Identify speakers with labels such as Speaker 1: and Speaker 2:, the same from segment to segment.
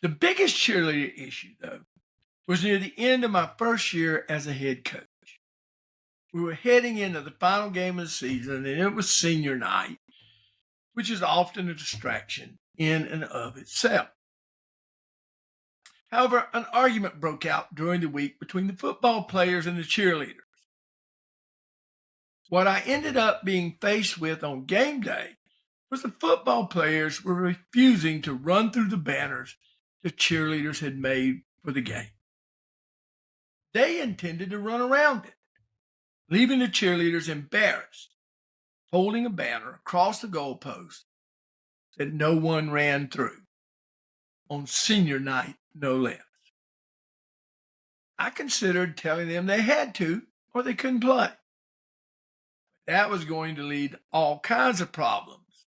Speaker 1: The biggest cheerleader issue, though, was near the end of my first year as a head coach. We were heading into the final game of the season, and it was senior night, which is often a distraction in and of itself. However, an argument broke out during the week between the football players and the cheerleaders. What I ended up being faced with on game day was the football players were refusing to run through the banners the cheerleaders had made for the game. They intended to run around it, leaving the cheerleaders embarrassed, holding a banner across the goalpost that no one ran through, on senior night, no less. I considered telling them they had to or they couldn't play. That was going to lead to all kinds of problems,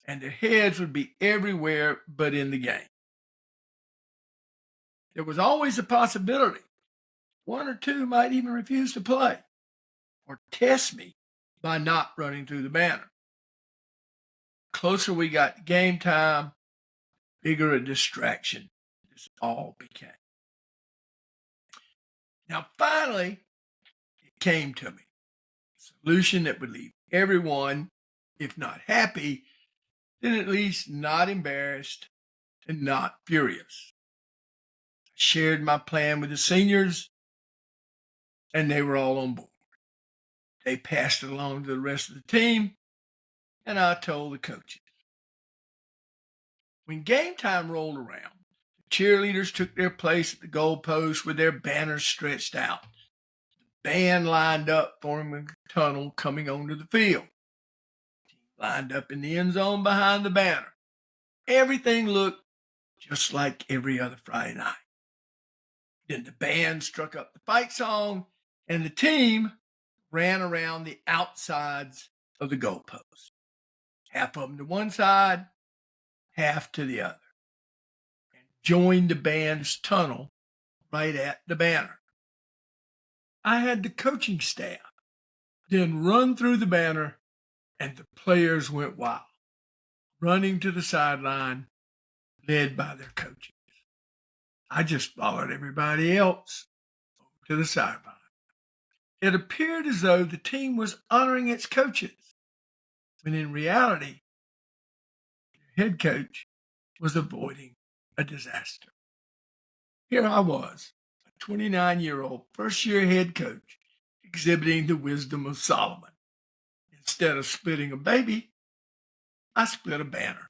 Speaker 1: and their heads would be everywhere but in the game. There was always a possibility one or two might even refuse to play or test me by not running through the banner. The closer we got to game time, bigger a distraction this all became. Now, finally, it came to me. A solution that would leave everyone, if not happy, then at least not embarrassed and not furious. I shared my plan with the seniors, and they were all on board. They passed it along to the rest of the team, and I told the coaches. When game time rolled around, the cheerleaders took their place at the goalpost with their banners stretched out. The band lined up, forming a tunnel coming onto the field. Lined up in the end zone behind the banner. Everything looked just like every other Friday night. Then the band struck up the fight song, and the team ran around the outsides of the goalposts. Half of them to one side, half to the other, and joined the band's tunnel right at the banner. I had the coaching staff then run through the banner, and the players went wild, running to the sideline, led by their coaches. I just followed everybody else to the sideline. It appeared as though the team was honoring its coaches, when in reality, the head coach was avoiding a disaster. Here I was, a 29-year-old first-year head coach, exhibiting the wisdom of Solomon. Instead of splitting a baby, I split a banner.